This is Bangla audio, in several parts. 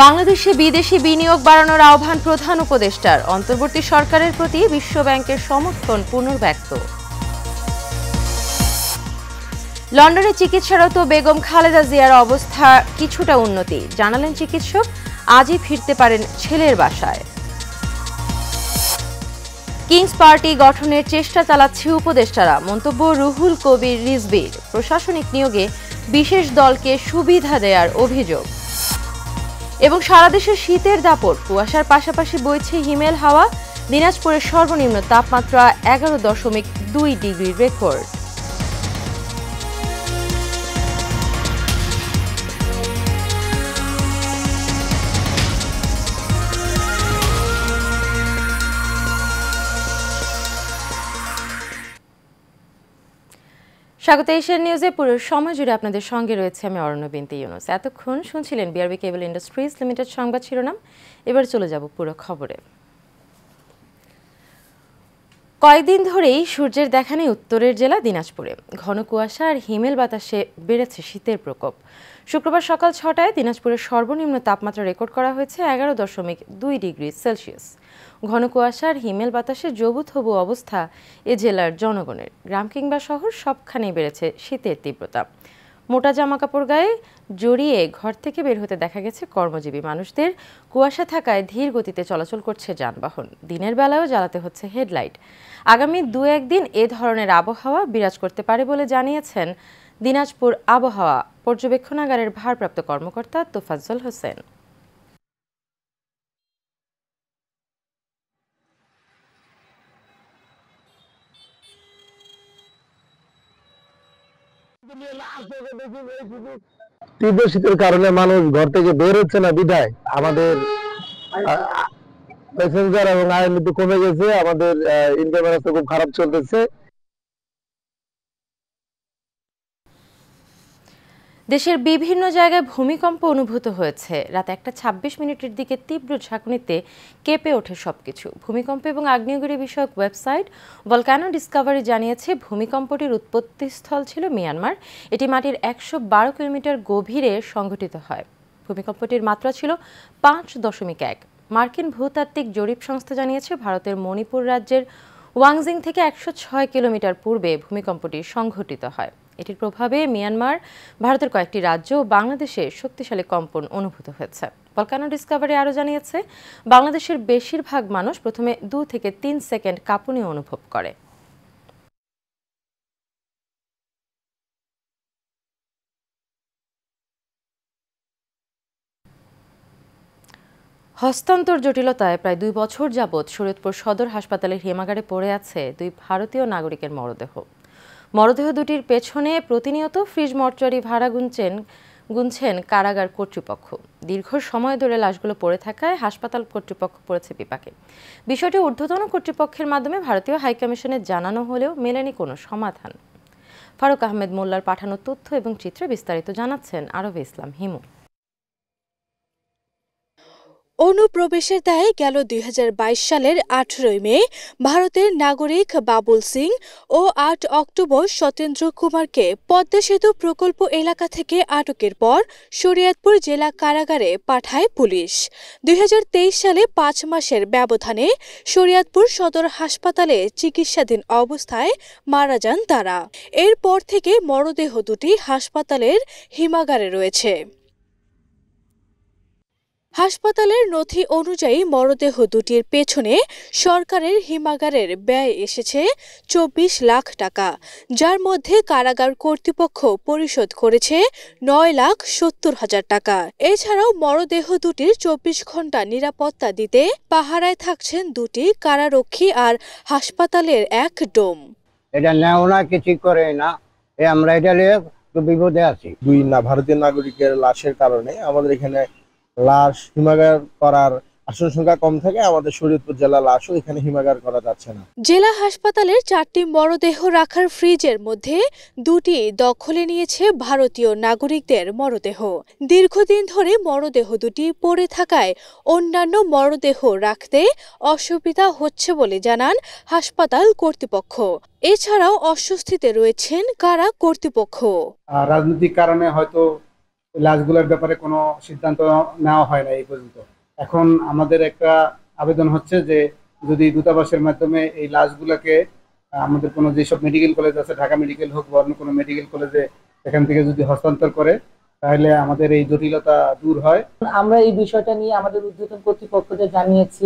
বাংলাদেশে বিদেশি বিনিয়োগ বাড়ানোর আহ্বান প্রধান উপদেষ্টার। অন্তর্বর্তী সরকারের প্রতি বিশ্ব ব্যাংকের সমর্থন পুনর্ব্যক্ত। লন্ডনে চিকিৎসারত বেগম খালেদা জিয়ার অবস্থা কিছুটা উন্নতি, জানালেন চিকিৎসক। আজই ফিরতে পারেন ছেলের বাসায়। কিংস পার্টি গঠনের চেষ্টা চালাচ্ছে উপদেষ্টারা, মন্তব্য রুহুল কবির রিজভীর। প্রশাসনিক নিয়োগে বিশেষ দলকে সুবিধা দেওয়ার অভিযোগ। এবং সারা দেশে শীতের দাপট, কুয়াশার পাশাপাশি বইছে হিমেল হাওয়া। দিনাজপুরের সর্বনিম্ন তাপমাত্রা 11.2 ডিগ্রি রেকর্ড। স্বাগত এশিয়ান নিউজে। পুরো সময় জুড়ে আপনাদের সঙ্গে রয়েছে আমি অরণ্য বিনতি ইউনুস। এতক্ষণ শুনছিলেন বিআরবি কেবল ইন্ডাস্ট্রিজ লিমিটেড সংবাদ শিরোনাম। এবার চলে যাব পুরো খবরে। কয়েকদিন ধরেই সূর্যের দেখা নেই উত্তরের জেলা দিনাজপুরে। ঘন কুয়াশা আর হিমেল বাতাসে বেড়েছে শীতের প্রকোপ। শুক্রবার সকাল 6টায় দিনাজপুরের সর্বনিম্ন তাপমাত্রা রেকর্ড করা হয়েছে 11.2 ডিগ্রি সেলসিয়াস। ঘন কুয়াশা আর হিমেল বাতাসে জবুথবু অবস্থা এ জেলার জনগণের। গ্রাম কিংবা শহর সবখানেই বেড়েছে শীতের তীব্রতা। মোটা জামাকাপড় গায়ে জড়িয়ে ঘর থেকে বের হতে দেখা গেছে কর্মজীবী মানুষদের। কুয়াশা থাকায় ধীর গতিতে চলাচল করছে যানবাহন। দিনের বেলায়ও জ্বালাতে হচ্ছে হেডলাইট। আগামী 2-1 দিন এ ধরনের আবহাওয়া বিরাজ করতে পারে বলে জানিয়েছেন দিনাজপুর আবহাওয়া পর্যবেক্ষণাগারের ভারপ্রাপ্ত কর্মকর্তা তোফাজ্জল হোসেন। তীব্র শীতের কারণে মানুষ ঘর থেকে বের হচ্ছে না, বিধায় আমাদের প্যাসেঞ্জার এবং আয়ের মধ্যে কমে গেছে। আমাদের ইনকাম রাস্তা খুব খারাপ চলতেছে। দেশের বিভিন্ন জায়গায় ভূমিকম্প অনুভূত হয়েছে। রাত 1:26 দিকে তীব্র ঝাঁকুনিতে কেঁপে ওঠে সবকিছু। ভূমিকম্প এবং আগ্নেয়গিরি বিষয়ক ওয়েবসাইট ভলকানো ডিসকভারি জানিয়েছে মাটির উৎপত্তিস্থল ছিল মিয়ানমার। এটি মাটির 112 কিলোমিটার গভীরে সংঘটিত হয়। ভূমিকম্পটির মাত্রা ছিল 5.1। মার্কিন ভূতাত্ত্বিক জরিপ সংস্থা জানিয়েছে ভারতের মণিপুর রাজ্যের ওয়াংজিং থেকে 106 কিলোমিটার পূর্বে ভূমিকম্পটি সংঘটিত হয়। এটির প্রভাবে মিয়ানমার, ভারতের কয়েকটি রাজ্য ও বাংলাদেশে শক্তিশালী কম্পন অনুভূত হয়েছে। ভলকানো ডিসকভারি আরও জানিয়েছে বাংলাদেশের বেশিরভাগ মানুষ প্রথমে 2 থেকে 3 সেকেন্ড কাঁপুনি অনুভব করে। হস্তান্তর জটিলতায় প্রায় 2 বছর যাবৎ শরীয়তপুর সদর হাসপাতালের হিমাগারে পড়ে আছে 2 ভারতীয় নাগরিকের মরদেহ দুটির পেছনে প্রতিনিয়ত ফ্রিজ মর্চুয়ারি ভাড়া গুনছেন কারাগার কর্তৃপক্ষ। দীর্ঘ সময় ধরে লাশগুলো পড়ে থাকায় হাসপাতাল কর্তৃপক্ষ পড়েছে বিপাকে। বিষয়টি ঊর্ধ্বতন কর্তৃপক্ষের মাধ্যমে ভারতীয় হাইকমিশনে জানানো হলেও মেলেনি কোনো সমাধান। ফারুক আহমেদ মোল্লার পাঠানো তথ্য এবং চিত্রে বিস্তারিত জানাচ্ছেন আরবে ইসলাম হিমু। অনুপ্রবেশের দায়ে গেল 2022 সালের 18 মে ভারতের নাগরিক বাবুল সিং ও 8 অক্টোবর সতেন্দ্র কুমারকে পদ্মা সেতু প্রকল্প এলাকা থেকে আটকের পর শরীয়তপুর জেলা কারাগারে পাঠায় পুলিশ। 2023 সালে 5 মাসের ব্যবধানে শরীয়তপুর সদর হাসপাতালে চিকিৎসাধীন অবস্থায় মারা যান তারা। এরপর থেকে মরদেহ দুটি হাসপাতালের হিমাগারে রয়েছে। হাসপাতালের নথি অনুযায়ী মরদেহ দুটির পেছনে সরকারের হিমাগারের ব্যয় এসেছে 24 লাখ টাকা, যার মধ্যে কারাগার কর্তৃপক্ষ পরিশোধ করেছে 9,70,000 টাকা। এছাড়াও মরদেহ দুটির 24 ঘন্টা নিরাপত্তা দিতে পাহারায় থাকছেন দুটি কারারক্ষী আর হাসপাতালের এক ডোম। এটা নেও না, কিছু করে না, আমরা এটা নিয়ে বিপদে আছি। 2 ভারতীয় নাগরিকের লাশের কারণে আমাদের এখানে লাশ হিমাগার করার আসন সংখ্যা কম থাকে। আমাদের শরীয়তপুর জেলা লাশও এখানে হিমাগার করা যাচ্ছে না। জেলা হাসপাতালের 4টি মরদেহ রাখার ফ্রিজের মধ্যে 2টি দখলে নিয়েছে ভারতীয় নাগরিকদের মরদেহ। দীর্ঘদিন ধরে মরদেহ দুটি পড়ে থাকায় অন্যান্য মরদেহ রাখতে অসুবিধা হচ্ছে বলে জানান হাসপাতাল কর্তৃপক্ষ। এছাড়াও অস্বস্তিতে রয়েছেন কারা কর্তৃপক্ষ। রাজনৈতিক কারণে হয়তো লাশগুলোর ব্যাপারে কোনো সিদ্ধান্ত নেওয়া হয় না এই পর্যন্ত। এখন আমাদের একটা আবেদন হচ্ছে যে যদি দূতাবাসের মাধ্যমে এই লাশগুলোকে আমাদের কোনো যেসব মেডিকেল কলেজ আছে, ঢাকা মেডিকেল হোক বা অন্য কোনো মেডিকেল কলেজে, এখান থেকে যদি হস্তান্তর করে তাহলে আমাদের এই জটিলতা দূর হয়। আমরা এই বিষয়টা নিয়ে আমাদের ঊর্ধ্বতন কর্তৃপক্ষকে জানিয়েছি,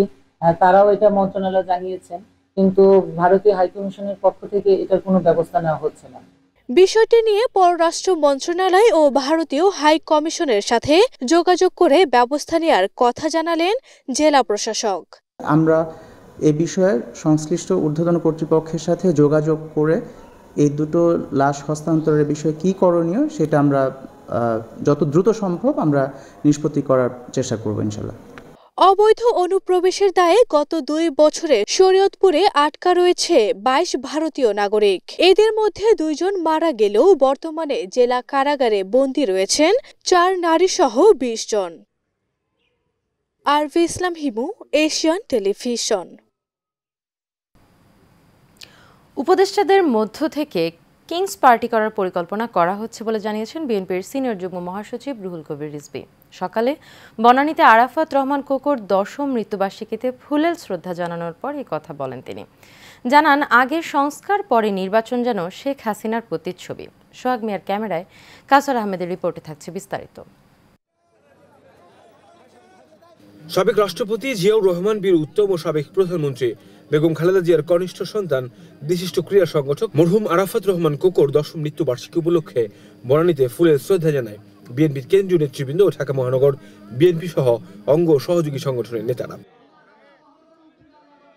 তারাও এটা মন্ত্রণালয় জানিয়েছেন, কিন্তু ভারতীয় হাইকমিশনের পক্ষ থেকে এটার কোনো ব্যবস্থা নেওয়া হচ্ছে না। বিষয়টি নিয়ে পররাষ্ট্র মন্ত্রণালয় ও ভারতীয় হাই কমিশনের সাথে যোগাযোগ করে ব্যবস্থা নেওয়ার কথা জানালেন জেলা প্রশাসক। আমরা এ বিষয়ে সংশ্লিষ্ট ঊর্ধ্বতন কর্তৃপক্ষের সাথে যোগাযোগ করে এই দুটো লাশ হস্তান্তরের বিষয়ে কী করণীয় সেটা আমরা যত দ্রুত সম্ভব আমরা নিষ্পত্তি করার চেষ্টা করব ইনশাল্লাহ। অবৈধ অনুপ্রবেশের দায়ে গত 2 বছরে শরীয়তপুরে আটকা রয়েছে 22 ভারতীয় নাগরিক। এদের মধ্যে 2 জন মারা গেলেও বর্তমানে জেলা কারাগারে বন্দী রয়েছেন 4 নারী সহ 20 জন। আরভি ইসলাম হিমু, এশিয়ান টেলিভিশন। উপদেষ্টাদের মধ্য থেকে কিংস পার্টি করার পরিকল্পনা করা হচ্ছে বলে জানিয়েছেন বিএনপির সিনিয়র যুগ্ম মহাসচিব রুহুল কবির রিজভী। সকালে বনানীতে আরাফাত রহমান কোকোর 10ম মৃত্যুবার্ষিকীতে ফুলেল শ্রদ্ধা জানানোর পর এই কথা বলেন তিনি। জানান, আগে সংস্কার পরে নির্বাচন যেন শেখ হাসিনার প্রতিচ্ছবি। সোহাগ মিয়ার ক্যামেরায় কাসর আহমেদের রিপোর্টে থাকছে বিস্তারিত। সাবেক রাষ্ট্রপতি জিয়াউর রহমান বীর উত্তম ও সাবেক প্রধানমন্ত্রী বেগম খালেদা জিয়ার কনিষ্ঠ সন্তান বিশিষ্ট ক্রীড়া সংগঠক মরহুম আরাফাত রহমান কোকোর 10ম মৃত্যুবার্ষিকী উপলক্ষে বনানীতে ফুলের শ্রদ্ধা জানায় বিএনপির কেন্দ্রীয় নেতৃবৃন্দ ও ঢাকা মহানগর বিএনপি সহ অঙ্গ সহযোগী সংগঠনের নেতারা।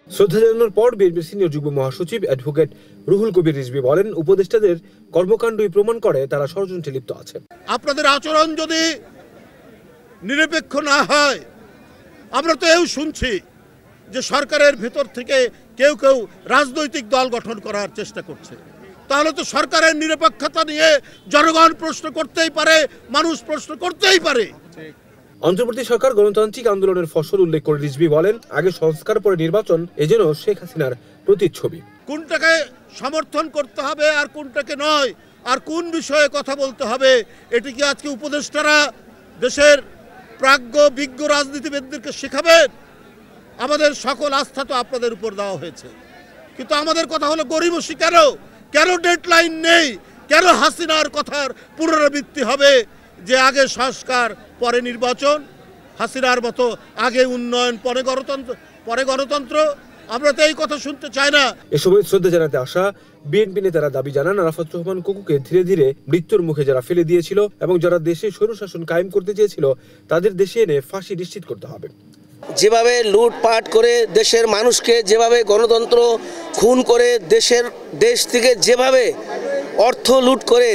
শ্রদ্ধা জানানোর পর বিএনপির সিনিয়র যুগ্ম মহাসচিব অ্যাডভোকেট রুহুল কবির রিজভী বলেন, উপদেষ্টাদের কর্মকাণ্ডই প্রমাণ করে তারা ষড়যন্ত্রে লিপ্ত আছে। আপনাদের আচরণ যদি নিরপেক্ষ না হয়, আমরা তো এও শুনছি যে সরকারের ভেতর থেকে কেউ কেউ রাজনৈতিক দল গঠন করার চেষ্টা করছে, তাহলে তো সরকারের নিরপেক্ষতা নিয়ে জনগণ প্রশ্ন করতেই পারে, মানুষ প্রশ্ন করতেই পারে। অন্তর্বর্তী সরকার গণতান্ত্রিক আন্দোলনের ফসল উল্লেখ করে রিজভী বলেন, আগে সংস্কার পরে নির্বাচন এজন্য শেখ হাসিনার প্রতিচ্ছবি। কোনটাকে সমর্থন করতে হবে আর কোনটাকে নয়, আর কোন বিষয়ে কথা বলতে হবে, এটি কি আজকে উপদেষ্টারা দেশের প্রাজ্ঞ বিজ্ঞ রাজনীতিবিদদেরকে শেখাবেন? আমাদের সকল আস্থা তো আপনাদের উপর দেওয়া হয়েছে, কিন্তু আমাদের কথা হলো গরিমসি কেন? কেন ডেডলাইন নেই? কেন হাসিনার কথার পুনরাবৃত্তি হবে যে আগে সংস্কার পরে নির্বাচন, হাসিনার মতো আগে উন্নয়ন পরে গণতন্ত্র? আমরা তো এই কথা শুনতে চাই না। এ সময় শ্রদ্ধা জানাতে আসা বিএনপি নেতারা দাবি জানান, আরাফাত রহমান কোকোকে ধীরে ধীরে মৃত্যুর মুখে যারা ফেলে দিয়েছিল এবং যারা দেশে স্বৈরশাসন কায়েম করতে চেয়েছিল তাদের দেশে এনে ফাঁসি নিশ্চিত করতে হবে। যেভাবে লুটপাট করে দেশের মানুষকে, যেভাবে গণতন্ত্র খুন করে দেশ থেকে যেভাবে অর্থ লুট করে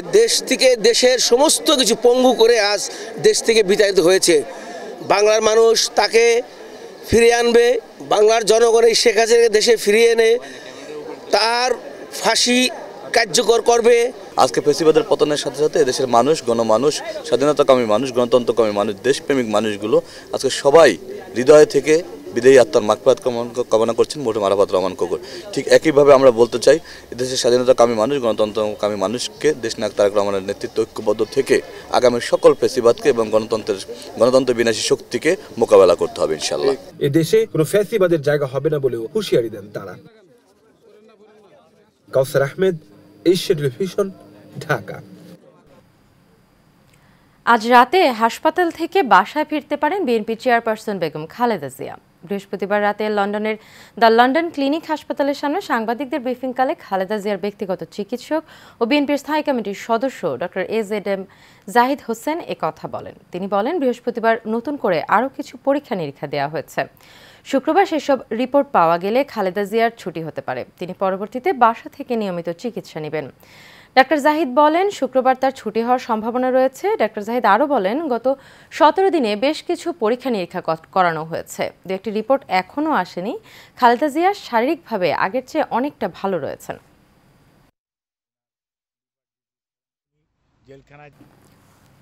দেশের সমস্ত কিছু পঙ্গু করে আজ দেশ থেকে বিতাড়িত হয়েছে, বাংলার মানুষ তাকে ফিরিয়ে আনবে। বাংলার জনগণ এই শেখ হাসিনাকে দেশে ফিরিয়ে এনে তার ফাঁসি কার্যকর করবে। আজকে ফ্যাসিবাদের পতনের সাথে সাথে দেশের মানুষ, গণমানুষ, স্বাধীনতাকামী মানুষ, গণতন্ত্রকামী মানুষ, দেশপ্রেমিক মানুষগুলো আজকে সবাই হৃদয় থেকে বিদেয়ী আত্মার মাগফিরাত কামনা করছেন মরহুম আরাফাত রহমান কোকোর। ঠিক একইভাবে আমরা বলতে চাই, দেশের স্বাধীনতাকামী মানুষ, গণতন্ত্রকামী মানুষকে দেশনায়ক তারেক রহমানের নেতৃত্ব ঐক্যবদ্ধ থেকে আগামীর সকল ফ্যাসিবাদকে এবং গণতন্ত্র বিনাশী শক্তিকে মোকাবেলা করতে হবে ইনশাআল্লাহ। এ দেশে কোনো ফ্যাসিবাদের জায়গা হবে না বলেও হুঁশিয়ারি দেন তারা। কাউসার আহমেদ, এশিয়া টেলিভিশন, ঢাকা। আজ রাতে হাসপাতাল থেকে বাসায় ফিরতে পারেন বিএনপি চেয়ারপারসন বেগম খালেদা জিয়া। বৃহস্পতিবার রাতে লন্ডনের দ্য লন্ডন ক্লিনিক হাসপাতালের সামনে সাংবাদিকদের ব্রিফিংকালে খালেদা জিয়ার ব্যক্তিগত চিকিৎসক ও বিএনপির স্থায়ী কমিটির সদস্য ডক্টর এজেডএম জাহিদ হোসেন কথা বলেন। তিনি বলেন, বৃহস্পতিবার নতুন করে আরও কিছু পরীক্ষা নিরীক্ষা দেওয়া হয়েছে। শুক্রবার সেসব রিপোর্ট পাওয়া গেলে খালেদা জিয়ার ছুটি হতে পারে। তিনি পরবর্তীতে বাসা থেকে নিয়মিত চিকিৎসা নেবেন। ডাক্তার জাহিদ বলেন, শুক্রবার তার ছুটি হওয়ার সম্ভাবনা রয়েছে। ডাক্তার জাহিদ আরও বলেন, গত 17 দিনে বেশ কিছু পরীক্ষা নিরীক্ষা করানো হয়েছে। দু একটি রিপোর্ট এখনও আসেনি। খালেদা জিয়া শারীরিকভাবে আগের চেয়ে অনেকটা ভালো রয়েছেন।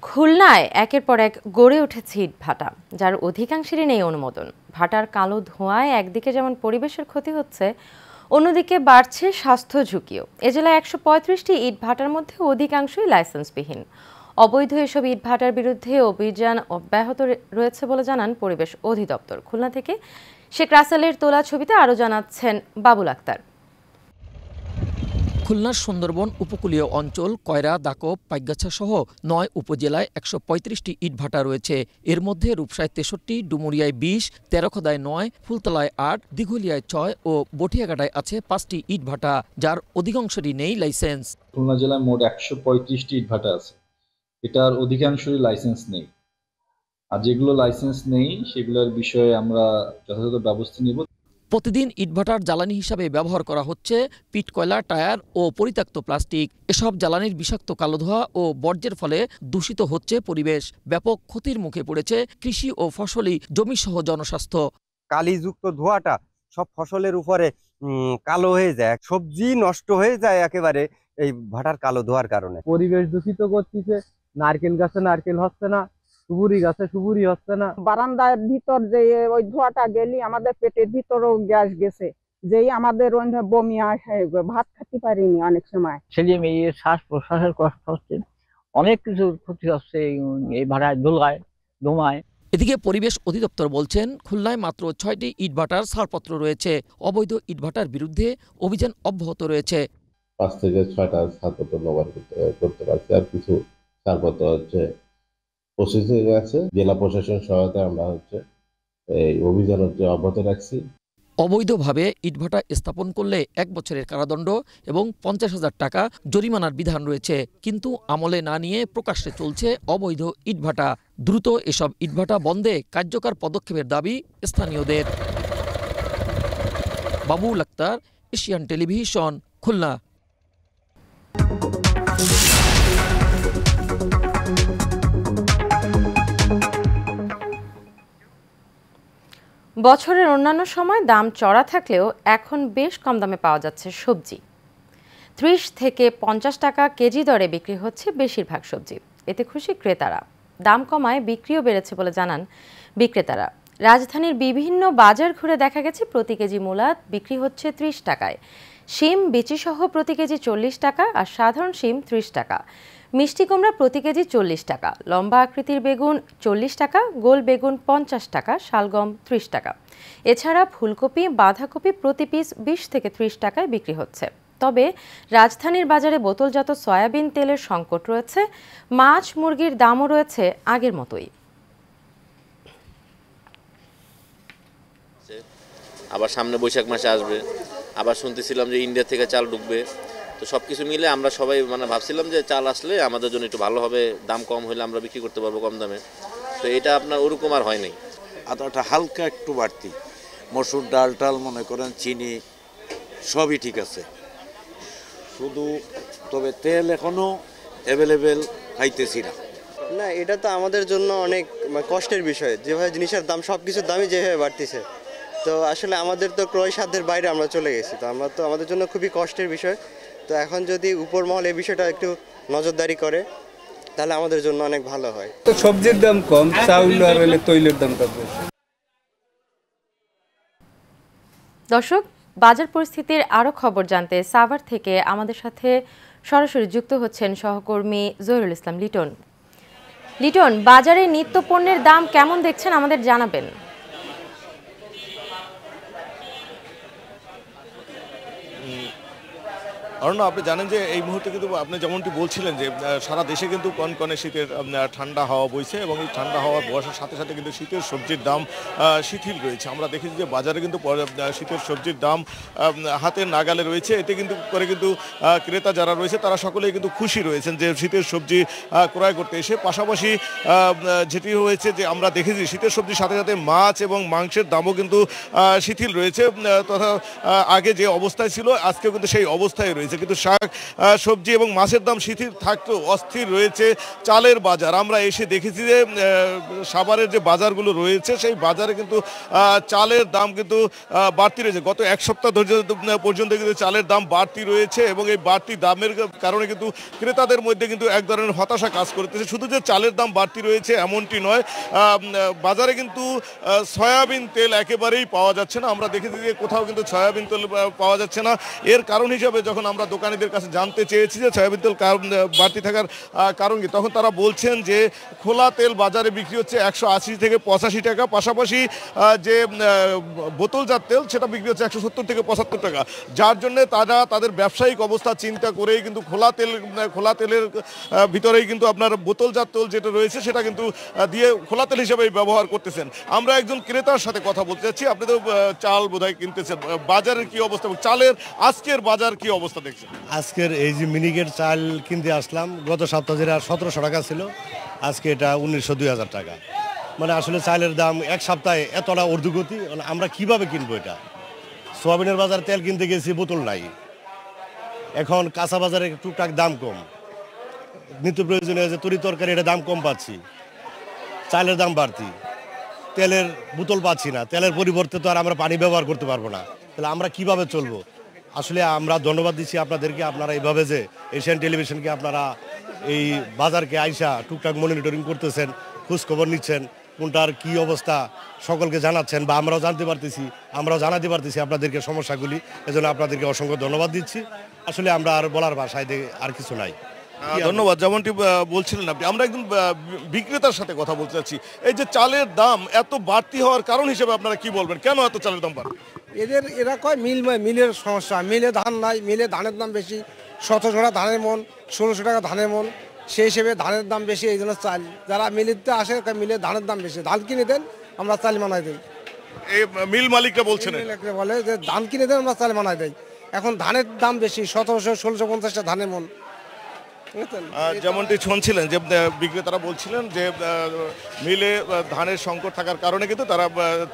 খুলনায় একের পর এক গড়ে উঠেছে ইটভাটা, যার অধিকাংশেরই নেই অনুমোদন। ভাটার কালো ধোঁয়ায় একদিকে যেমন পরিবেশের ক্ষতি হচ্ছে, অন্যদিকে বাড়ছে স্বাস্থ্য ঝুঁকিও। এ জেলায় 135টি ইট ভাটার মধ্যে অধিকাংশই লাইসেন্সবিহীন। অবৈধ এসব ইটভাটার বিরুদ্ধে অভিযান অব্যাহত রয়েছে বলে জানান পরিবেশ অধিদপ্তর। খুলনা থেকে শেখ রাসেলের তোলা ছবিতে আরও জানাচ্ছেন বাবুল আক্তার। খুলনার সুন্দরবন উপকূলীয় অঞ্চল কয়রা, দাকব, পাইকগাছা সহ ৯ উপজেলায় ১৩৫টি ইটভাটা রয়েছে। এর মধ্যে রূপসায় ৬৩, ডুমুরিয়ায় ২০, তেরখদায় ৯, ফুলতলায় ৮, দিঘলিয়ায় ৬ ও বটিয়াঘাটায় আছে ৫টি ইটভাটা, যার অধিকাংশরই নেই লাইসেন্স। খুলনা জেলায় মোট ১৩৫টি ইটভাটা আছে, এটার অধিকাংশই লাইসেন্স নেই। আর যেগুলো লাইসেন্স নেই সেগুলোর বিষয়ে আমরা যথাযথ ব্যবস্থা নিব। প্রতিদিন ইটভাটার জ্বালানি হিসাবে ব্যবহার করা হচ্ছে পিট কয়লা, টায়ার ও পরিত্যক্ত প্লাস্টিক। এসব জ্বালানির বিষাক্ত কালো ধোঁয়া ও বর্জ্যের ফলে দূষিত হচ্ছে পরিবেশ। ব্যাপক ক্ষতির মুখে পড়েছে কৃষি ও ফসলি জমিসহ জনস্বাস্থ্য। কালিযুক্ত ধোঁয়াটা সব ফসলের উপরে কালো হয়ে যায়, সবজি নষ্ট হয়ে যায় একেবারে এই ভাটার কালো ধোঁয়ার কারণে। পরিবেশ দূষিত করতেছে, নারকেল গাছে নারকেল হচ্ছে না, সুপুরি গাছে সুপুরি হচ্ছে না। বারান্দার ভিতর যে ওই ধোঁয়াটা গেলি আমাদের পেটের ভিতরেও গ্যাস গেছে, যেই আমাদের বমি আসে, ভাত খেতে পারিনি অনেক সময়। ছেলে মেয়ে শ্বাস প্রশ্বাসের কষ্ট হচ্ছে, অনেক কিছু ক্ষতি হচ্ছে এই ভাড়ায় ধোঁয়ায়। এদিকে পরিবেশ অধিদপ্তর বলছেন খুলনায় মাত্র ৬টি ইটভাটার ছাড়পত্র রয়েছে। অবৈধ ইটভাটার বিরুদ্ধে অভিযান অব্যাহত রয়েছে। ৫ থেকে ৬টা ছাড়পত্র নবায়ন করতে পারছি, আর কিছু ছাড়পত্র প্রসেসিং আছে। জেলা প্রশাসন সহায়তায় আমরা এই অভিযান অব্যাহত রাখছি। অবৈধভাবে ইটভাটা স্থাপন করলে ১ বছরের কারাদণ্ড এবং ৫০,০০০ টাকা জরিমানার বিধান রয়েছে, কিন্তু আমলে না নিয়ে প্রকাশ্যে চলছে অবৈধ ইটভাটা। দ্রুত এসব ইটভাটা বন্ধে কার্যকর পদক্ষেপের দাবি স্থানীয়দের। Babul Akter, Asian Television, Khulna. বছরের অন্যান্য সময় দাম চড়া থাকলেও এখন বেশ কম দামে পাওয়া যাচ্ছে সবজি। ৩০ থেকে ৫০ টাকা কেজি দরে বিক্রি হচ্ছে বেশিরভাগ সবজি। এতে খুশি ক্রেতারা। দাম কমায় বিক্রিও বেড়েছে বলে জানান বিক্রেতারা। রাজধানীর বিভিন্ন বাজার ঘুরে দেখা গেছে প্রতি কেজি মূলা বিক্রি হচ্ছে ৩০ টাকায়, শিম বিচিসহ প্রতি কেজি ৪০ টাকা, আর সাধারণ শিম ৩০ টাকা। মিষ্টি কুমড়া প্রতি কেজি ৪০ টাকা, লম্বা আকৃতির বেগুন ৪০ টাকা, গোল বেগুন ৫০ টাকা, শালগম ৩০ টাকা। এছাড়া ফুলকপি, বাঁধাকপি প্রতি পিস ২০ থেকে ৩০ টাকায় বিক্রি হচ্ছে। তবে রাজধানীর বাজারে বোতলজাত সয়াবিন তেলের সংকট রয়েছে। মাছ মুরগির দামও রয়েছে আগের মতোই। আবার সামনে বৈশাখ মাসে আসবে, আবার শুনতেছিলাম যে ইন্ডিয়া থেকে চাল ঢুকবে। তো সব কিছু মিলে আমরা সবাই ভাবছিলাম যে চাল আসলে আমাদের জন্য একটু ভালো হবে, দাম কম হলে আমরা বিক্রি করতে পারবো কম দামে। তো এটা আপনার ওরকম আর হয় নাই। আদাটা হালকা একটু বাড়তি, মসুর ডাল টাল মনে করেন চিনি সবই ঠিক আছে, শুধু তবে তেল এখনো অ্যাভেলেবেল পাইতেছি না। না, এটা তো আমাদের জন্য অনেক কষ্টের বিষয়, যেভাবে জিনিসের দাম সব কিছুর দামই যেভাবে বাড়তেছে। তো আসলে আমাদের তো ক্রয় সাধ্যের বাইরে আমরা চলে গেছি, তো আমরা তো আমাদের জন্য খুবই কষ্টের বিষয়। তো এখন যদি উপর মহল এই বিষয়টা একটু নজরদারি করে তাহলে আমাদের জন্য অনেক ভালো হয়। তো সবজির দাম কম, চাউল আর হলে তৈলের দামটা বেশি। দর্শক, বাজার পরিস্থিতির আরও খবর জানতে সাভার থেকে আমাদের সাথে সরাসরি যুক্ত হচ্ছেন সহকর্মী জহিরুল ইসলাম লিটন। লিটন, বাজারে নিত্য পণ্যের দাম কেমন দেখছেন আমাদের জানাবেন। অরণ্য, আপনি জানেন যে এই মুহূর্তে কিন্তু আপনি যেমনটি বলছিলেন যে সারা দেশে কিন্তু কনকনে শীতের ঠান্ডা হাওয়া বইছে, এবং এই ঠান্ডা হাওয়া বসার সাথে সাথে কিন্তু শীতের সবজির দাম শিথিল রয়েছে। আমরা দেখেছি যে বাজারে কিন্তু শীতের সবজির দাম হাতের নাগালে রয়েছে। এতে কিন্তু ক্রেতা যারা রয়েছে তারা সকলেই কিন্তু খুশি রয়েছেন যে শীতের সবজি ক্রয় করতে এসে। পাশাপাশি যেটি হয়েছে যে আমরা দেখেছি শীতের সবজির সাথে সাথে মাছ এবং মাংসের দামও কিন্তু শিথিল রয়েছে, তথা আগে যে অবস্থায় ছিল আজকেও কিন্তু সেই অবস্থায় রয়েছে। কিন্তু শাক সবজি এবং মাছের দাম শিথিল থাকতেও অস্থির রয়েছে চালের বাজার। আমরা এসে দেখেছি যে সাভারের যে বাজারগুলো রয়েছে সেই বাজারে কিন্তু চালের দাম কিন্তু বাড়তি রয়েছে। গত এক সপ্তাহ পর্যন্ত কিন্তু চালের দাম বাড়তি রয়েছে, এবং এই বাড়তি দামের কারণে কিন্তু ক্রেতাদের মধ্যে কিন্তু এক ধরনের হতাশা কাজ করতেছে। শুধু যে চালের দাম বাড়তি রয়েছে এমনটি নয়, বাজারে কিন্তু সয়াবিন তেল একেবারেই পাওয়া যাচ্ছে না। আমরা দেখেছি যে কোথাও কিন্তু সয়াবিন তেল পাওয়া যাচ্ছে না। এর কারণ হিসাবে যখন আমরা আমরা দোকানিদের কাছে জানতে চেয়েছি যে সয়াবিন তেল বাড়তি থাকার কারণ কি, তখন তারা বলছেন যে খোলা তেল বাজারে বিক্রি হচ্ছে 180 থেকে 85 টাকা, পাশাপাশি যে বোতলজাত তেল সেটা বিক্রি হচ্ছে 170 থেকে 75 টাকা, যার জন্য তারা তাদের ব্যবসায়িক অবস্থা চিন্তা করেই কিন্তু খোলা তেলের ভিতরেই কিন্তু আপনার বোতলজাত তেল যেটা রয়েছে সেটা কিন্তু দিয়ে খোলা তেল হিসেবে ব্যবহার করতেছেন। আমরা একজন ক্রেতার সাথে কথা বলতে চাচ্ছি। আপনি তো চাল বোধহয় কিনতেছেন, বাজারের কি অবস্থা, চালের আজকের বাজার কি অবস্থা দেখছেন? আজকের এই যে মিনিকেট চাল কিনতে আসলাম, গত সপ্তাহে যেটা 1700 টাকা ছিল, আজকে এটা 1900-2000 টাকা। মানে আসলে চালের দাম এক সপ্তাহে এতটা ঊর্ধ্বগতি, আমরা কিভাবে কিনবো এটা? সোয়াবিনের বাজার তেল কিনতে গেছি, বোতল নাই। এখন কাঁচা বাজারে টুকটাক দাম কম, নিত্য প্রয়োজনীয় যে তরি তরকারি এটা দাম কম পাচ্ছি, চালের দাম বাড়তি, তেলের বোতল পাচ্ছি না, তেলের পরিবর্তে তো আর আমরা পানি ব্যবহার করতে পারবো না, তাহলে আমরা কিভাবে চলবো? আসলে আমরা ধন্যবাদ দিচ্ছি আপনাদেরকে, আপনারা এইভাবে যে এশিয়ান টেলিভিশনকে আপনারা এই বাজারকে আইসা টুকটাক মনিটরিং করতেছেন, খোঁজখবর নিচ্ছেন, কোনটার কি অবস্থা সকলকে জানাচ্ছেন, বা আমরাও জানতে পারতেছি, আমরাও জানাতে পারতেছি আপনাদেরকে সমস্যাগুলি। এজন্য আপনাদেরকে অসংখ্য ধন্যবাদ দিচ্ছি। আসলে আমরা আর বলার ভাষায় আর কিছু নাই। ধন্যবাদ। যেমনটি বলছিলেন আপনি, আমরা একদম বিক্রেতার সাথে কথা বলতে চাচ্ছি। এই যে চালের দাম এত বাড়তি হওয়ার কারণ হিসেবে আপনারা কি বলবেন, কেন এত চালের দাম বাড়ে? এরা কয় মিলের সমস্যা, মিলে ধান নাই, মিলে ধানের দাম বেশি, 1700 টাকা ধানের মন, 1600 টাকা ধানের মন, সেই হিসেবে ধানের দাম বেশি, এই জন্য চাল যারা মিলিতে আসে মিলে ধানের দাম বেশি, ধান কিনে দেন আমরা চাল মানাই দিই। এই মিল মালিকরা বলছেন, বলে যে ধান কিনে দেন আমরা চাল মানাই দিই। এখন ধানের দাম বেশি, 1700 1650 টাকা ধানের মন। যেমনটি শুনছিলেন যে বিক্রেতারা বলছিলেন যে মিলে ধানের সংকট থাকার কারণে কিন্তু তারা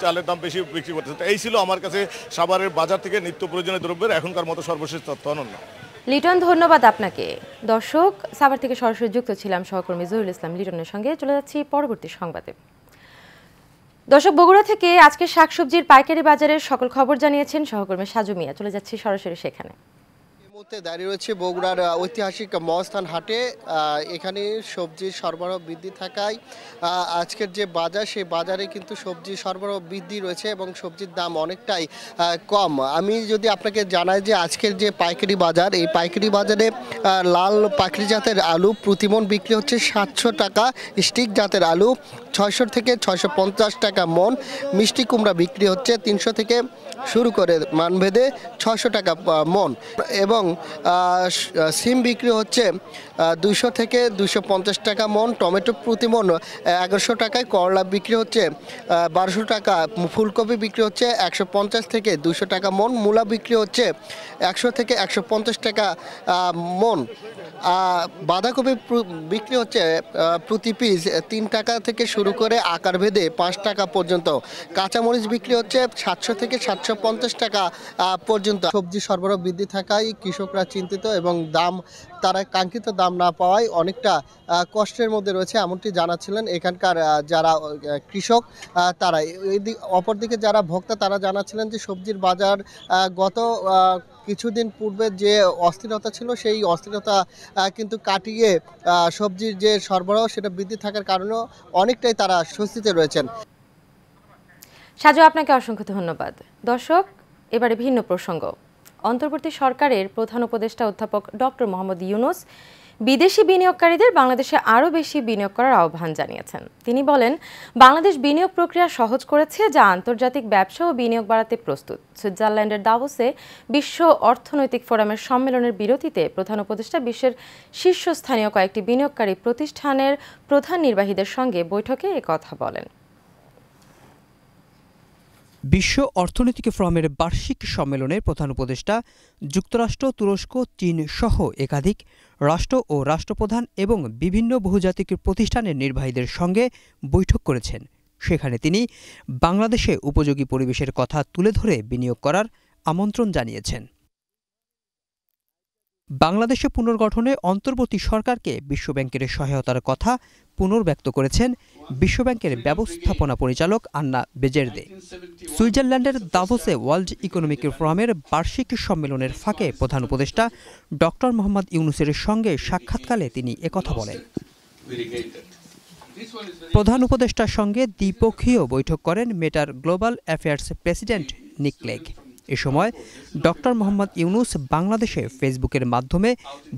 চালের দাম বেশি বিক্রি করতেছে। এই ছিল আমার কাছে সাভারের বাজার থেকে নিত্য প্রয়োজনীয় দ্রব্যের এখনকার মতো সর্বশেষ তথ্য। অনন্য লিটন, ধন্যবাদ আপনাকে। দর্শক, সাভার থেকে সরাসরি যুক্ত ছিলাম সহকর্মী জহিরুল ইসলাম লিটনের সঙ্গে। চলে যাচ্ছি পরবর্তী সংবাদে। দর্শক, বগুড়া থেকে আজকে শাকসবজির পাইকারি বাজারের সকল খবর জানিয়েছেন সহকর্মী সাজু মিয়া। চলে যাচ্ছি সরাসরি সেখানে। দাঁড়িয়ে রয়েছে বগুড়ার ঐতিহাসিক মহাস্থান হাটে। এখানে সবজির সরবরাহ বৃদ্ধি থাকায় আজকের যে বাজার, সেই বাজারে কিন্তু সবজির সরবরাহ বৃদ্ধি রয়েছে এবং সবজির দাম অনেকটাই কম। আমি যদি আপনাকে জানাই যে আজকের যে পাইকারি বাজার, এই পাইকারি বাজারে লাল পাখরি জাতের আলু প্রতিমন বিক্রি হচ্ছে 700 টাকা, স্টিক জাতের আলু 600 থেকে 650 টাকা মন, মিষ্টি কুমড়া বিক্রি হচ্ছে 300 থেকে শুরু করে মানভেদে 600 টাকা মন, এবং সিম বিক্রি হচ্ছে 200 থেকে 250 টাকা মন, টমেটো প্রতি মন 1100 টাকায়, করলা বিক্রি হচ্ছে 1200 টাকা, ফুলকপি বিক্রি হচ্ছে 150 থেকে 200 টাকা মন, মূলা বিক্রি হচ্ছে 100 থেকে 150 টাকা মন, বাঁধাকপি বিক্রি হচ্ছে প্রতি পিস 3 টাকা থেকে শুরু করে আকার ভেদে 5 টাকা পর্যন্ত, কাঁচামরিচ বিক্রি হচ্ছে 700 থেকে 750 টাকা পর্যন্ত। সবজি সরবরাহ বৃদ্ধি থাকায় কৃষকরা চিন্তিত এবং তারা কাঙ্ক্ষিত দাম না পাওয়ায় অনেকটা কষ্টের মধ্যে রয়েছে, এমনটি জানাচ্ছিলেন এখানকার যারা কৃষক তারা। অপরদিকে যারা ভোক্তা তারা জানাচ্ছিলেন যে সবজির বাজার গত কিছুদিন পূর্বে যে অস্থিরতা ছিল, সেই অস্থিরতা কিন্তু কাটিয়ে সবজির যে সরবরাহ সেটা বৃদ্ধি থাকার কারণেও অনেকটাই তারা স্বস্তিতে রয়েছেন। সাজু, আপনাকে অসংখ্য ধন্যবাদ। দর্শক, এবারে ভিন্ন প্রসঙ্গ। অন্তর্বর্তী সরকারের প্রধান উপদেষ্টা অধ্যাপক ডক্টর মোহাম্মদ ইউনূস বিদেশি বিনিয়োগকারীদের বাংলাদেশে আরও বেশি বিনিয়োগ করার আহ্বান জানিয়েছেন। তিনি বলেন, বাংলাদেশ বিনিয়োগ প্রক্রিয়া সহজ করেছে, যা আন্তর্জাতিক ব্যবসা ও বিনিয়োগ বাড়াতে প্রস্তুত। সুইজারল্যান্ডের দাভোসে বিশ্ব অর্থনৈতিক ফোরামের সম্মেলনের বিরতিতে প্রধান উপদেষ্টা বিশ্বের শীর্ষস্থানীয় কয়েকটি বিনিয়োগকারী প্রতিষ্ঠানের প্রধান নির্বাহীদের সঙ্গে বৈঠকে একথা বলেন। বিশ্ব অর্থনৈতিক ফোরামের বার্ষিক সম্মেলনে প্রধান উপদেষ্টা যুক্তরাষ্ট্র, তুরস্ক, চীন সহ একাধিক রাষ্ট্র ও রাষ্ট্রপ্রধান এবং বিভিন্ন বহুজাতিক প্রতিষ্ঠানের নির্বাহীদের সঙ্গে বৈঠক করেছেন। সেখানে তিনি বাংলাদেশে উপযোগী পরিবেশের কথা তুলে ধরে বিনিয়োগ করার আমন্ত্রণ জানিয়েছেন। বাংলাদেশে পুনর্গঠনে অন্তর্বর্তী সরকারকে বিশ্বব্যাংকের সহায়তার কথা পুনর্ব্যক্ত করেছেন বিশ্বব্যাংকের ব্যবস্থাপনা পরিচালক আন্না বেজেরদে। সুইজারল্যান্ডের দাভোসে ওয়ার্ল্ড ইকোনমিক ফোরামের বার্ষিক সম্মেলনের ফাঁকে প্রধান উপদেষ্টা ডক্টর মোহাম্মদ ইউনূসের সঙ্গে সাক্ষাৎকালে তিনি একথা বলেন। প্রধান উপদেষ্টার সঙ্গে দ্বিপক্ষীয় বৈঠক করেন মেটার গ্লোবাল অ্যাফেয়ার্স প্রেসিডেন্ট নিক ক্লেগ। এ সময় ডক্টর মোহাম্মদ ইউনূস বাংলাদেশে ফেসবুকের মাধ্যমে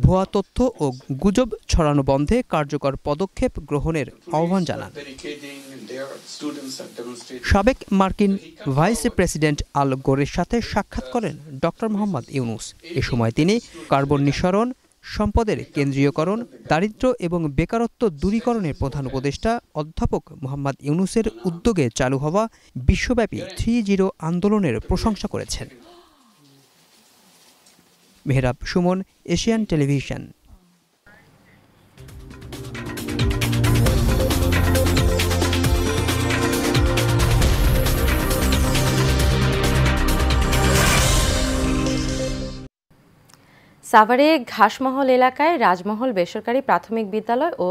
ভুয়া তথ্য ও গুজব ছড়ানো বন্ধে কার্যকর পদক্ষেপ গ্রহণের আহ্বান জানান। সাবেক মার্কিন ভাইস প্রেসিডেন্ট আল গোরের সাথে সাক্ষাৎ করেন ডক্টর মোহাম্মদ ইউনূস। এ সময় তিনি কার্বন নিঃসরণ, সম্পদের কেন্দ্রীয়করণ, দারিদ্র্য এবং বেকারত্ব দূরীকরণের প্রধান উপদেষ্টা অধ্যাপক মোহাম্মদ ইউনূসের উদ্যোগে চালু হওয়া বিশ্বব্যাপী 3-0 আন্দোলনের প্রশংসা করেছেন। Mehrab Suman, Asian television. সাভারে ঘাসমহল এলাকায় রাজমহল বেসরকারি প্রাথমিক বিদ্যালয় ও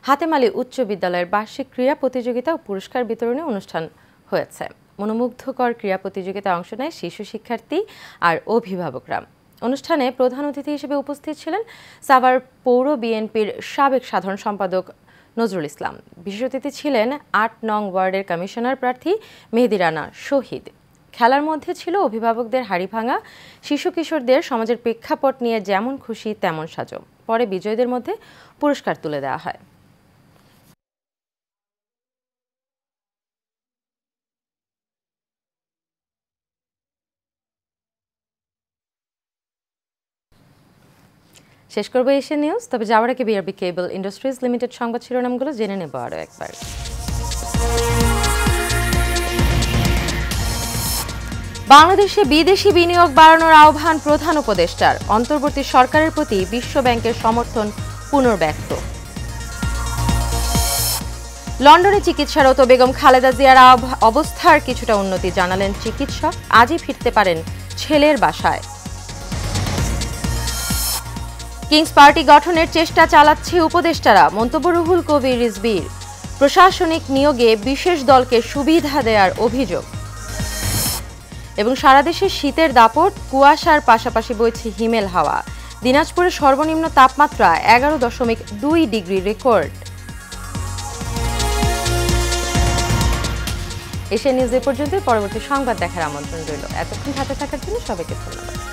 হাতেমালি উচ্চ বিদ্যালয়ের বার্ষিক ক্রীড়া প্রতিযোগিতা ও পুরস্কার বিতরণী অনুষ্ঠান হয়েছে। মনোমুগ্ধকর ক্রীড়া প্রতিযোগিতায় অংশ নেয় শিশু শিক্ষার্থী আর অভিভাবকরা। অনুষ্ঠানে প্রধান অতিথি হিসেবে উপস্থিত ছিলেন সাভার পৌর বিএনপির সাবেক সাধারণ সম্পাদক নজরুল ইসলাম। বিশেষ অতিথি ছিলেন ৮ নং ওয়ার্ডের কমিশনার প্রার্থী মেহেদি রানা শহীদ। খেলার মধ্যে ছিল অভিভাবকদের হাড়ি ভাঙা, শিশু কিশোরদের সমাজের প্রেক্ষাপট নিয়ে যেমন খুশি তেমন সাজো। পরে বিজয়ীদের মধ্যে পুরস্কার তুলে দেওয়া হয়। শেষ করবো এশিয়ান নিউজ, তবে যাওয়ার আগে বিআরবি কেবল ইন্ডাস্ট্রিজ লিমিটেড সংবাদ শিরোনামগুলো জেনে নেব আরও একবার। বাংলাদেশে বিদেশি বিনিয়োগ বাড়ানোর আহ্বান প্রধান উপদেষ্টার। অন্তর্বর্তী সরকারের প্রতি বিশ্ব ব্যাংকের সমর্থন পুনর্ব্যক্ত। লন্ডনে চিকিৎসারত বেগম খালেদা জিয়ার অবস্থার কিছুটা উন্নতি জানালেন চিকিৎসক। আজই ফিরতে পারেন ছেলের বাসায়। কিংস পার্টি গঠনের চেষ্টা চালাচ্ছে উপদেষ্টারা, মন্তব্য রুহুল কবির রিজভীর। প্রশাসনিক নিয়োগে বিশেষ দলকে সুবিধা দেওয়ার অভিযোগ। এবং সারা দেশে শীতের দাপট, কুয়াশার পাশাপাশি বইছে হিমেল হাওয়া। দিনাজপুরের সর্বনিম্ন তাপমাত্রা 11.2 ডিগ্রি রেকর্ড। এশিয়ান নিউজ এ পর্যন্ত। পরবর্তী সংবাদ দেখার আমন্ত্রণ রইল। এতক্ষণ সাথে থাকার জন্য সবাইকে ধন্যবাদ।